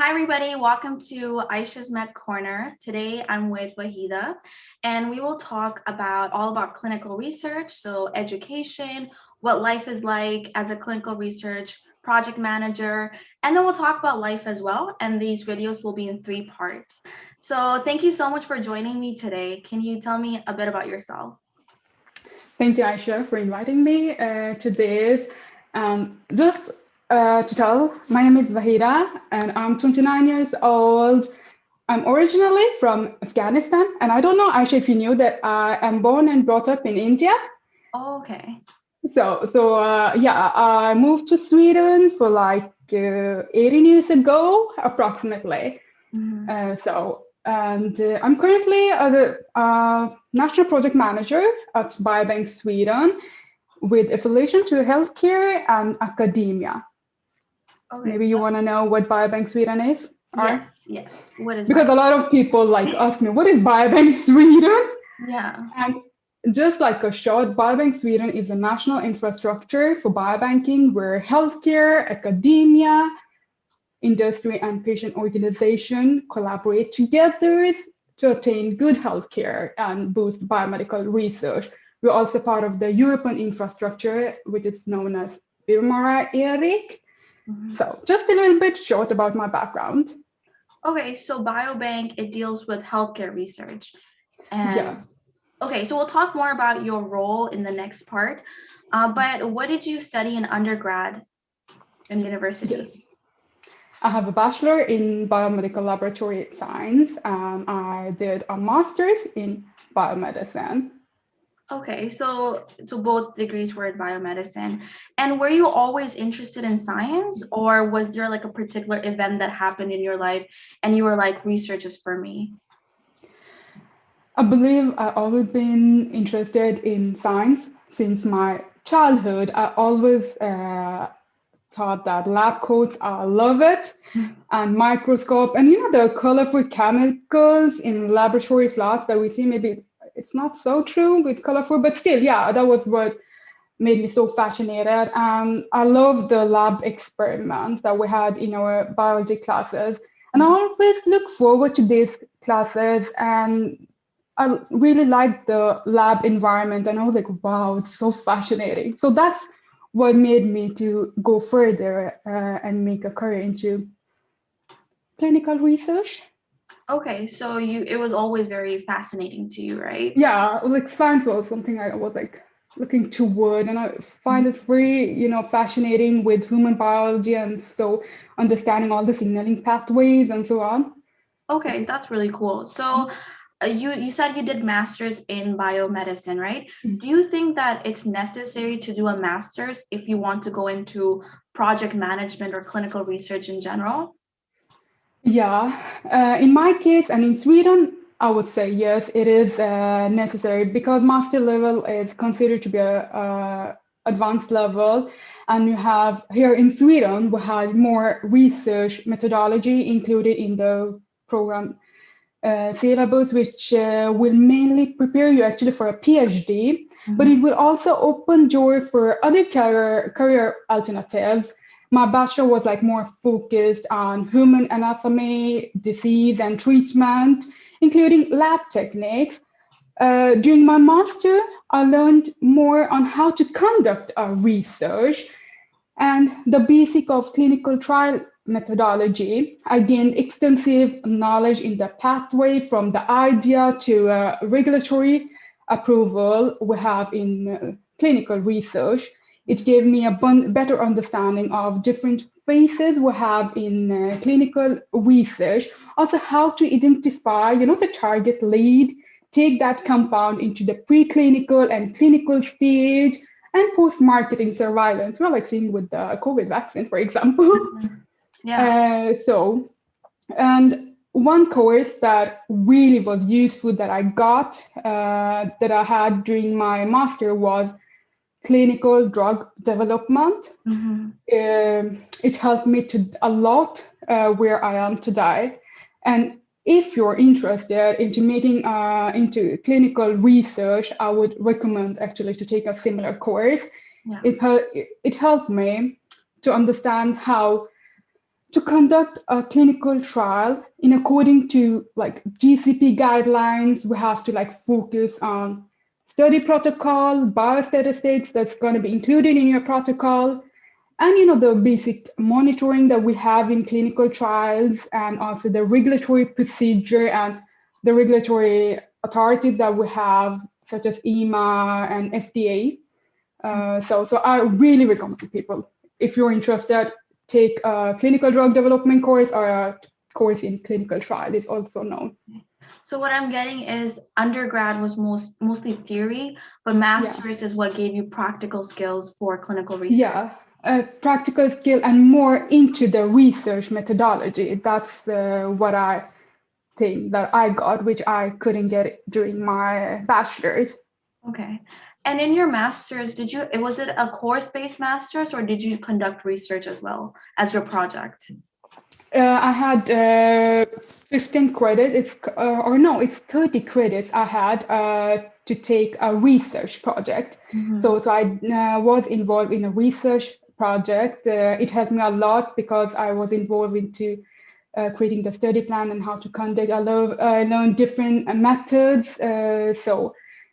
Hi, everybody. Welcome to Aisha's Med Corner. Today, I'm with Wahida, and we will talk about all about clinical research, so education, what life is like as a clinical research project manager, and then we'll talk about life as well. And these videos will be in 3 parts. So thank you so much for joining me today. Can you tell me a bit about yourself? Thank you, Aisha, for inviting me to this. Just to tell, my name is Wahida, and I'm 29 years old. I'm originally from Afghanistan, and I don't know, Aisha, if you knew that I am born and brought up in India. Oh, okay. Yeah, I moved to Sweden for like 18 years ago, approximately. Mhm. I'm currently the national project manager at Biobank Sweden with affiliation to healthcare and academia. Okay. Maybe you want to know what Biobank Sweden is? Yes, Or yes. What is because bio? a lot of people like ask me, what is Biobank Sweden? Yeah. And just like a short, Biobank Sweden is a national infrastructure for biobanking where healthcare, academia, industry, and patient organization collaborate together to attain good healthcare and boost biomedical research. We're also part of the European infrastructure, which is known as Eric. Mhm. So just a little bit short about my background. Okay, so Biobank, it deals with healthcare research. And Yeah, okay, so we'll talk more about your role in the next part. But what did you study in undergrad in university? yes. I have a bachelor in biomedical laboratory science, and I did a master's in biomedicine. Okay, so both degrees were in biomedicine. And were you always interested in science, or was there like a particular event that happened in your life and you were like, research is for me? I believe I've always been interested in science since my childhood. I always thought that lab coats, I love it, and microscope, and the colorful chemicals in laboratory flasks that we see. Maybe it's not so true with colorful, but still, yeah, that was what made me so fascinated. And I love the lab experiments that we had in our biology classes. And I always look forward to these classes, and I really liked the lab environment, and I was like, wow, it's so fascinating. So that's what made me to go further and make a career into clinical research. Okay, so it was always very fascinating to you, right? Yeah, like science was something I was like looking toward, and I find it very, fascinating with human biology, and so understanding all the signaling pathways and so on. Okay, that's really cool. So you said you did masters in biomedicine, right? Do you think that it's necessary to do a master's if you want to go into project management or clinical research in general? Yeah, in my case and in Sweden, I would say yes, it is necessary because master level is considered to be a advanced level, and you have here in Sweden we had more research methodology included in the program syllabus, which will mainly prepare you actually for a PhD, but Mhm. it will also open doors for other career alternatives. My bachelor was like more focused on human anatomy, disease, and treatment, including lab techniques. During my master, I learned more on how to conduct research and the basic of clinical trial methodology. I gained extensive knowledge in the pathway from the idea to regulatory approval we have in clinical research. It gave me a better understanding of different phases we have in clinical research, also how to identify, the target lead, take that compound into the preclinical and clinical stage, and post-marketing surveillance, well, like seeing with the COVID vaccine, for example. Mhm. Yeah. So, and one course that really was useful that I got, that I had during my master was clinical drug development. Mhm. It helped me to a lot where I am today. And if you're interested into making into clinical research, I would recommend actually to take a similar course. Yeah. It helped me to understand how to conduct a clinical trial in according to like GCP guidelines, we have to like focus on study protocol, biostatistics that's going to be included in your protocol, and the basic monitoring that we have in clinical trials, and also the regulatory procedure and the regulatory authorities that we have, such as EMA and FDA. So I really recommend people, if you're interested, take a clinical drug development course or a course in clinical trial is also known. So what I'm getting is undergrad was mostly theory, but master's is what gave you practical skills for clinical research. Yeah, practical skill and more into the research methodology. That's what I think that I got, which I couldn't get during my bachelor's. Okay. And in your master's, was it a course-based master's, or did you conduct research as well as your project? I had 15 credits, it's 30 credits I had to take a research project. So I was involved in a research project. It helped me a lot because I was involved into creating the study plan and how to conduct. I learned different methods.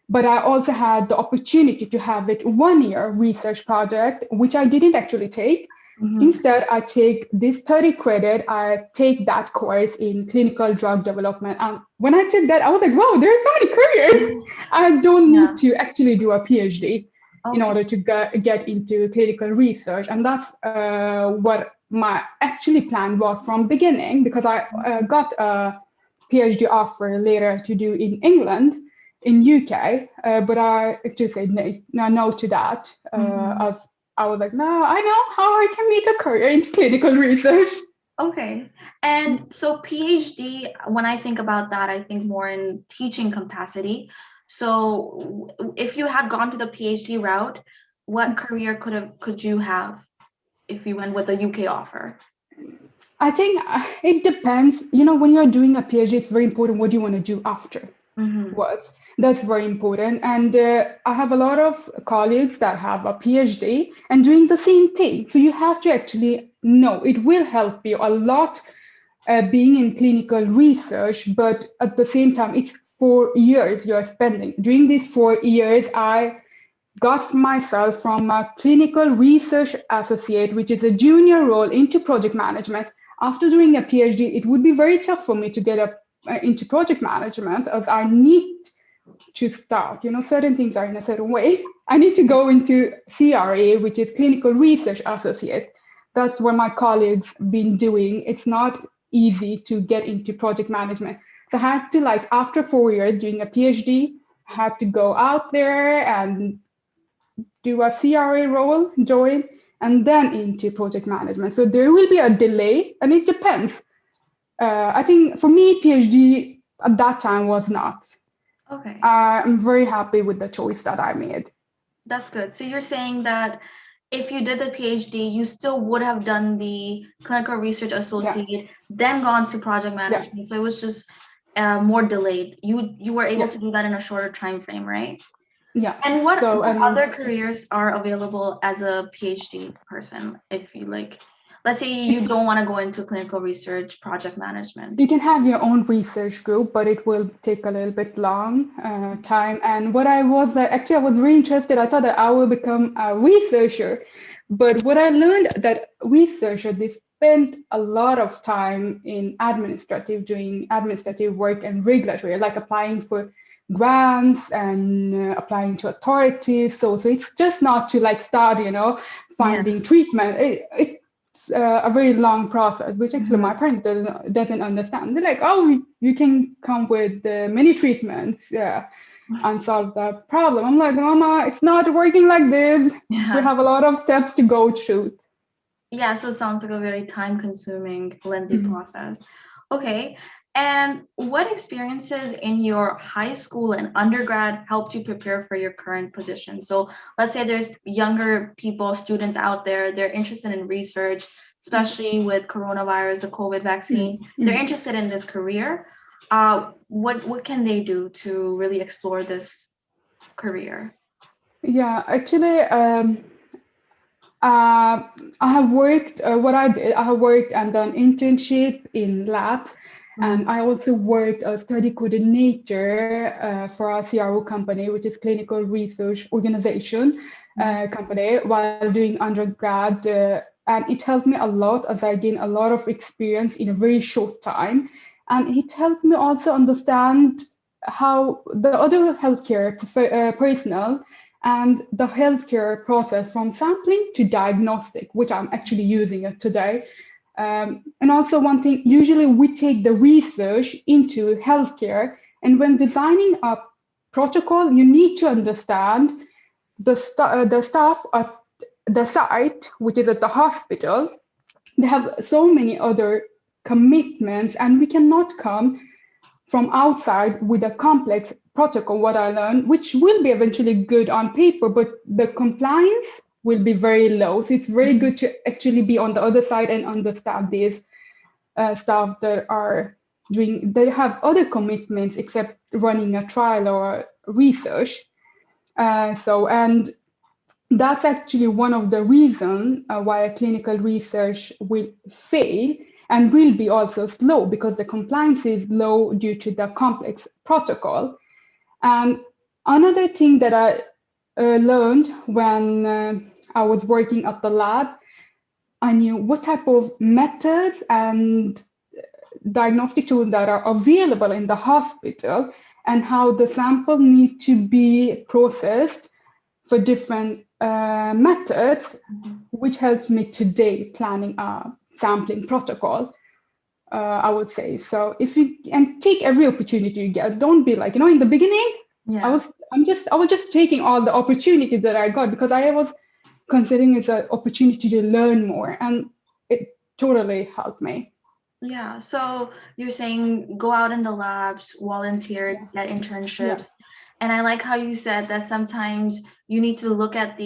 But I also had the opportunity to have it 1 year research project, which I didn't actually take. Instead, I take this 30 credit, I take that course in clinical drug development. And when I took that, I was like, wow, there's so many careers. I don't need to actually do a PhD in order to get into clinical research. And that's what my actually plan was from beginning, because I got a PhD offer later to do in England, in UK, but I just said no to that. As I was like, no, I know how I can make a career in clinical research. Okay. And so PhD, when I think about that, I think more in teaching capacity. So if you had gone to the PhD route, what career could you have if you went with a UK offer? I think it depends. When you're doing a PhD, it's very important what you want to do after. That's very important. And I have a lot of colleagues that have a PhD and doing the same thing. So you have to actually know it will help you a lot being in clinical research, but at the same time, it's 4 years you're spending. During these 4 years, I got myself from a clinical research associate, which is a junior role, into project management. After doing a PhD, it would be very tough for me to get into project management, as I need to start. Certain things are in a certain way. I need to go into CRA, which is clinical research associate. That's what my colleagues been doing. It's not easy to get into project management. So I had to, like, after 4 years doing a PhD, I had to go out there and do a CRA role, join, and then into project management. So there will be a delay, and it depends. I think for me, PhD at that time was not. Okay. I'm very happy with the choice that I made. That's good. So you're saying that if you did the PhD, you still would have done the clinical research associate, then gone to project management. So it was just more delayed. You were able to do that in a shorter time frame, right? Yeah. And what other careers are available as a PhD person? If you like, let's say you don't want to go into clinical research, project management. You can have your own research group, but it will take a little bit long time. And what I was actually, I was very interested. I thought that I will become a researcher, but what I learned that researchers, they spend a lot of time in doing administrative work and regulatory, like applying for grants and applying to authorities. So it's just not to like start, finding treatment. It's a very long process, which actually my parents doesn't understand. They're like, oh, you can come with many treatments, and solve the problem. I'm like, Mama, it's not working like this. We have a lot of steps to go through. Yeah, so it sounds like a very time-consuming, lengthy process. Okay. And what experiences in your high school and undergrad helped you prepare for your current position? So let's say there's younger people, students out there, they're interested in research, especially with coronavirus, the COVID vaccine. They're interested in this career. What can they do to really explore this career? Yeah, actually, I have worked, what I did, I have worked and done internship in labs, and I also worked as study coordinator for a CRO company, which is Clinical Research Organization company, while doing undergrad. And it helped me a lot as I gained a lot of experience in a very short time. And it helped me also understand how the other healthcare personnel and the healthcare process from sampling to diagnostic, which I'm actually using it today. And also one thing, usually we take the research into healthcare, and when designing a protocol, you need to understand the staff at the site, which is at the hospital. They have so many other commitments, and we cannot come from outside with a complex protocol, what I learned, which will be eventually good on paper, but the compliance will be very low. So it's very good to actually be on the other side and understand these staff that are doing, they have other commitments except running a trial or research. And that's actually one of the reasons why a clinical research will fail and will be also slow, because the compliance is low due to the complex protocol. And another thing that I learned when I was working at the lab, I knew what type of methods and diagnostic tools that are available in the hospital and how the sample need to be processed for different methods, which helps me today planning a sampling protocol. I would say so. If you and take every opportunity you get, don't be like, in the beginning, I was just taking all the opportunities that I got because I was considering it an opportunity to learn more, and it totally helped me. Yeah, so you're saying go out in the labs, volunteer, get internships. And I like how you said that sometimes you need to look at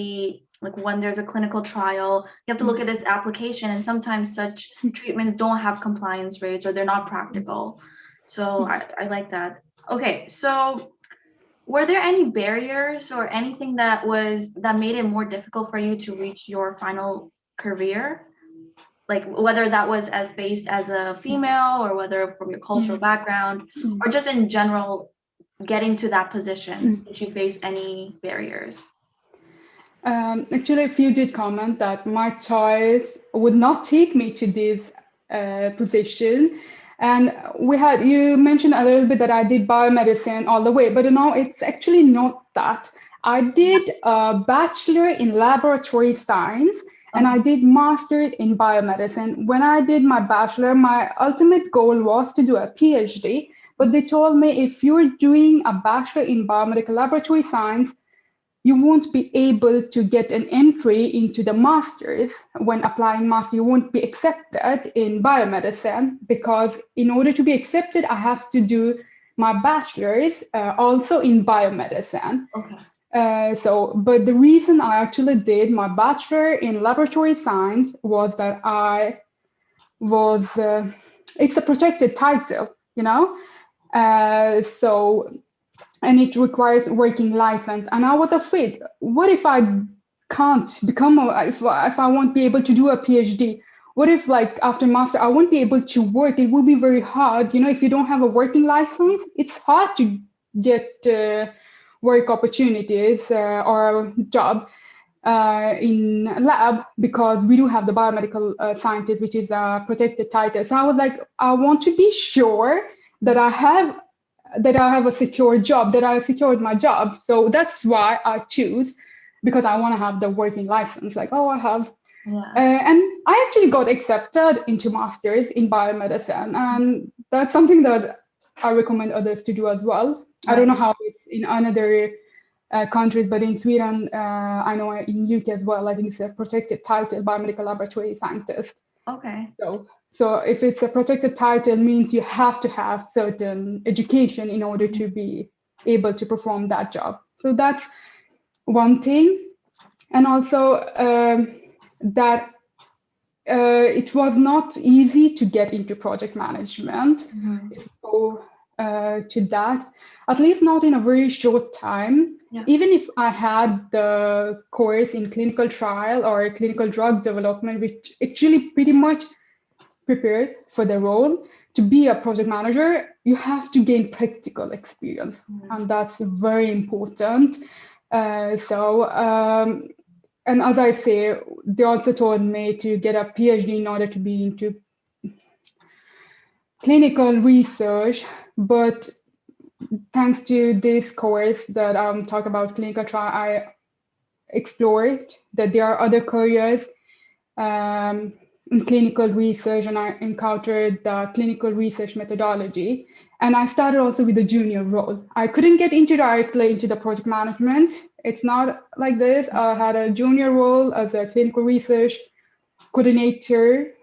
like when there's a clinical trial, you have to look at its application, and sometimes such treatments don't have compliance rates or they're not practical. So I like that. Okay, so were there any barriers or anything that made it more difficult for you to reach your final career? Like whether that was faced as a female or whether from your cultural background or just in general getting to that position, did you face any barriers? Actually, if you did comment that my choice would not take me to this position, and you mentioned a little bit that I did biomedicine all the way, but no, it's actually not that. I did a bachelor in laboratory science and I did master's in biomedicine. When I did my bachelor, my ultimate goal was to do a Ph.D., but they told me if you're doing a bachelor in biomedical laboratory science, you won't be able to get an entry into the master's. When applying master, you won't be accepted in biomedicine, because in order to be accepted, I have to do my bachelor's also in biomedicine. Okay. But the reason I actually did my bachelor in laboratory science was that it's a protected title, and it requires working license. And I was afraid, what if I can't become, if I won't be able to do a PhD? What if like after master, I won't be able to work? It will be very hard. If you don't have a working license, it's hard to get work opportunities or job in lab, because we do have the biomedical scientist, which is a protected title. So I was like, I want to be sure that I have a secure job, that I secured my job. So that's why I choose, because I want to have the working license. Like, I have. And I actually got accepted into masters in biomedicine. And that's something that I recommend others to do as well. I don't know how it's in another countries, but in Sweden, I know in UK as well, I think it's a protected title, biomedical laboratory scientist. Okay. So if it's a protected title, means you have to have certain education in order to be able to perform that job. So that's one thing. And also that it was not easy to get into project management. So to that, at least not in a very short time. Yeah. Even if I had the course in clinical trial or clinical drug development, which actually pretty much prepared for the role to be a project manager, you have to gain practical experience, and that's very important. And as I say, they also told me to get a PhD in order to be into clinical research, but thanks to this course that I'm talking about clinical trial, I explored that there are other careers in clinical research, and I encountered the clinical research methodology. And I started also with a junior role. I couldn't get into directly into the project management. It's not like this. I had a junior role as a clinical research coordinator.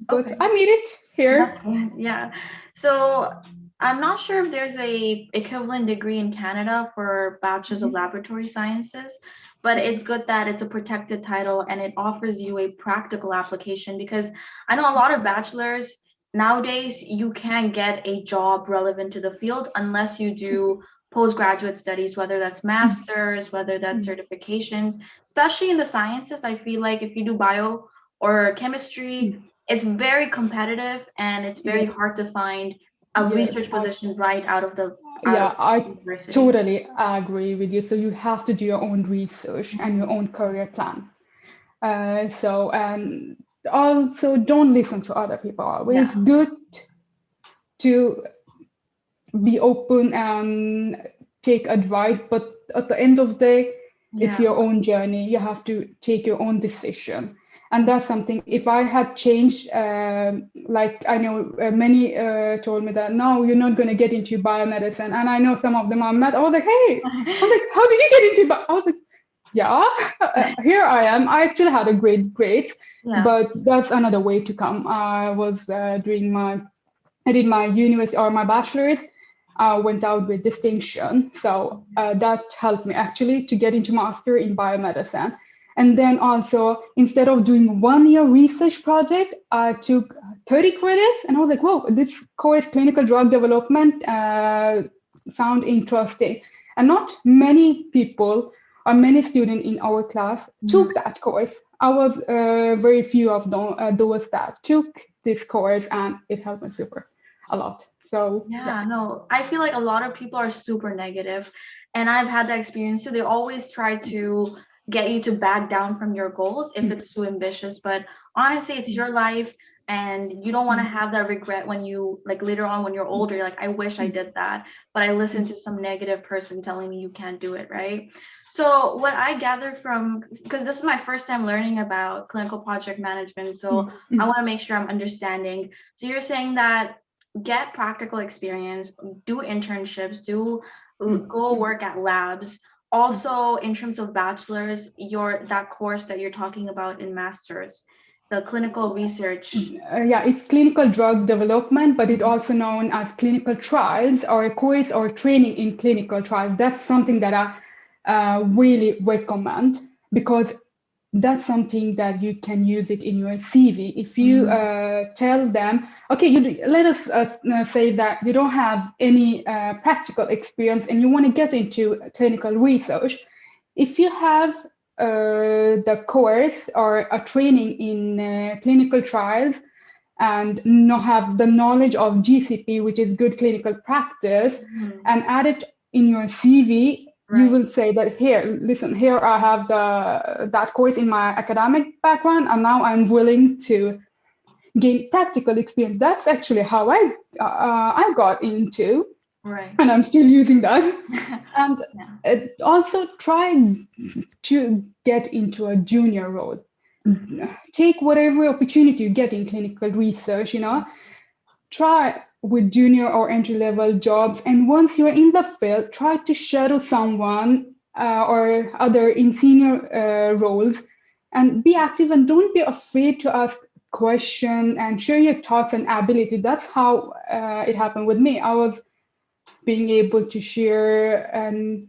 But Okay. I made it here. Yeah. So I'm not sure if there's a equivalent degree in Canada for Bachelor's of Laboratory Sciences, but it's good that it's a protected title and it offers you a practical application, because I know a lot of bachelors nowadays, you can't get a job relevant to the field unless you do postgraduate studies, whether that's masters, whether that's certifications, especially in the sciences. I feel like if you do bio or chemistry, it's very competitive and it's very hard to find a Yes, research position right out of I university. totally agree with you. So you have to do your own research and your own career plan. And also don't listen to other people. It's good to be open and take advice, but at the end of the day, it's your own journey. You have to take your own decision. And that's something, if I had changed, like I know many told me that, no, you're not going to get into biomedicine. And I know some of them I met, I was like, hey, I was like, how did you get into I was like, yeah, here I am. I actually had a great grade, but that's another way to come. I did my university or my bachelor's. I went out with distinction. So that helped me actually to get into master in biomedicine. And then also, instead of doing 1 year research project, I took 30 credits, and I was like, whoa, this course, clinical drug development, sound interesting. And not many people or many students in our class took that course. I was very few of those that took this course, and it helped me super a lot. So no, I feel like a lot of people are super negative, and I've had that experience too. They always try to get you to back down from your goals if it's too ambitious, but honestly, it's your life, and you don't want to have that regret when you, like, later on when you're older, you're like, I wish I did that, but I listened to some negative person telling me you can't do it, right? So what I gathered from, because this is my first time learning about clinical project management, so I want to make sure I'm understanding. So you're saying that get practical experience, do internships, go work at labs. Also, in terms of bachelor's, that course that you're talking about in master's, the clinical research. It's clinical drug development, but it's also known as clinical trials, or a course or training in clinical trials. That's something that I really recommend, because that's something that you can use it in your CV. If you tell them, okay, let us say that you don't have any practical experience and you want to get into clinical research. If you have the course or a training in clinical trials and not have the knowledge of GCP, which is good clinical practice, and add it in your CV, you will say that, here, listen, here I have that course in my academic background, and now I'm willing to gain practical experience. That's actually how I got into, and I'm still using that. And also try to get into a junior role. Take whatever opportunity you get in clinical research, try with junior or entry-level jobs. And once you're in the field, try to shadow someone or other in senior roles, and be active, and don't be afraid to ask questions and share your thoughts and ability. That's how it happened with me. I was being able to share and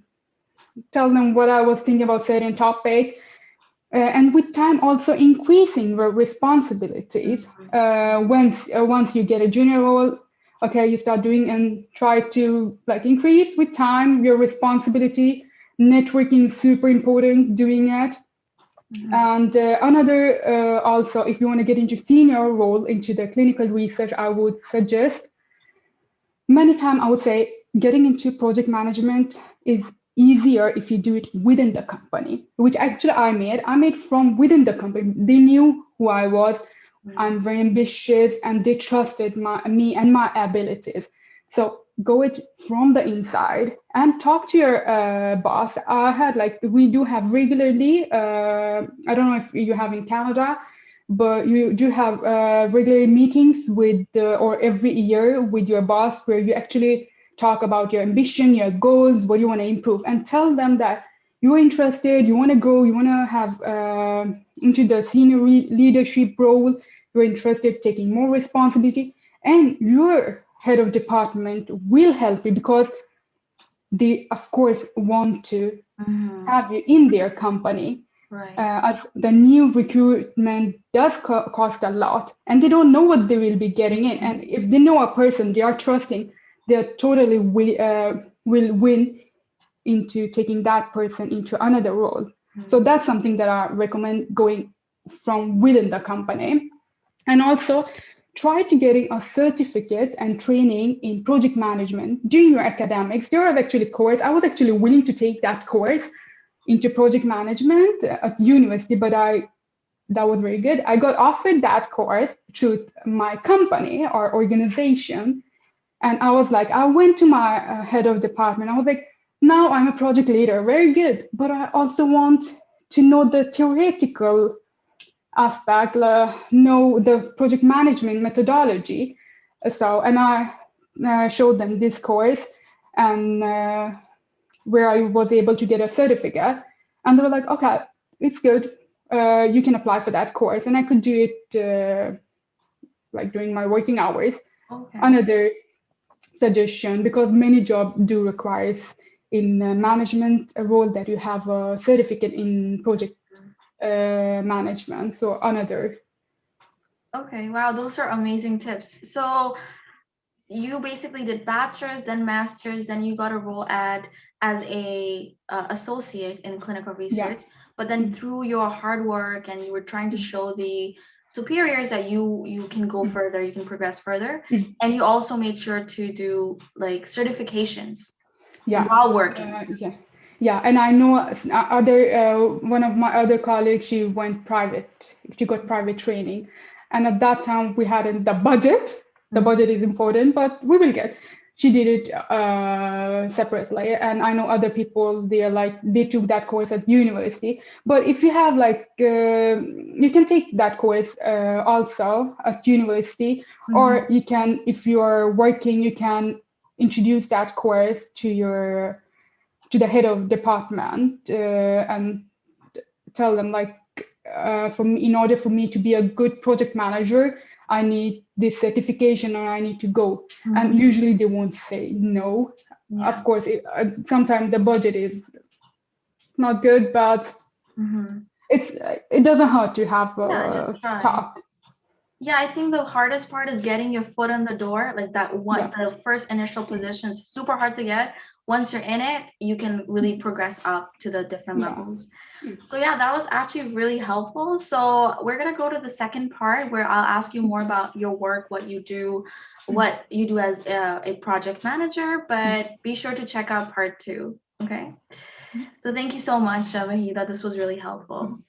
tell them what I was thinking about certain topic. And with time, also increasing your responsibilities. Once you get a junior role, Okay, you start doing and try to like increase with time your responsibility. Networking is super important, doing it. And another also, if you want to get into senior role into the clinical research, I would suggest many times I would say getting into project management is easier if you do it within the company, which actually I made from within the company. They knew who I was. I'm very ambitious and they trusted me and my abilities. So go it from the inside and talk to your boss. I had like, we do have regularly, I don't know if you have in Canada, but you do have regular meetings with or every year with your boss where you actually talk about your ambition, your goals, what you want to improve, and tell them that you're interested, you want to grow, you want to have into the senior leadership role, you're interested taking more responsibility, and your head of department will help you because they of course want to have you in their company. Right. As the new recruitment does cost a lot, and they don't know what they will be getting in. And if they know a person they are trusting, they totally will win into taking that person into another role. So that's something that I recommend going from within the company. And also try to getting a certificate and training in project management during your academics. There are actually course. I was actually willing to take that course into project management at university, but that was very good. I got offered that course through my company or organization, and I was like, I went to my head of department. I was like, now I'm a project leader, very good, but I also want to know the theoretical aspect, know the project management methodology. So, and I showed them this course, and where I was able to get a certificate. And they were like, okay, it's good. You can apply for that course. And I could do it like during my working hours. Okay. Another suggestion, because many jobs do require in management a role that you have a certificate in project management. So another. Okay, wow, those are amazing tips. So you basically did bachelor's, then master's, then you got a role as a associate in clinical Yeah. research. But then through your hard work and you were trying to show the superiors that you can go further, you can progress further, and you also made sure to do like certifications while working. Yeah, and I know one of my other colleagues, she went private, she got private training. And at that time we hadn't the budget. The budget is important, but we will get. She did it separately. And I know other people, they took that course at university. But if you have you can take that course also at university, or you can, if you're working, you can introduce that course to the head of department and tell them in order for me to be a good project manager, I need this certification or I need to go. And usually they won't say no. Of course, sometimes the budget is not good, but it doesn't hurt to have a talk. Yeah, I think the hardest part is getting your foot in the door, like that one, the first initial position is super hard to get. Once you're in it, you can really progress up to the different levels. So yeah, that was actually really helpful. So we're gonna go to the second part where I'll ask you more about your work, what you do as a project manager, but be sure to check out part 2, okay? So thank you so much, Wahida. This was really helpful.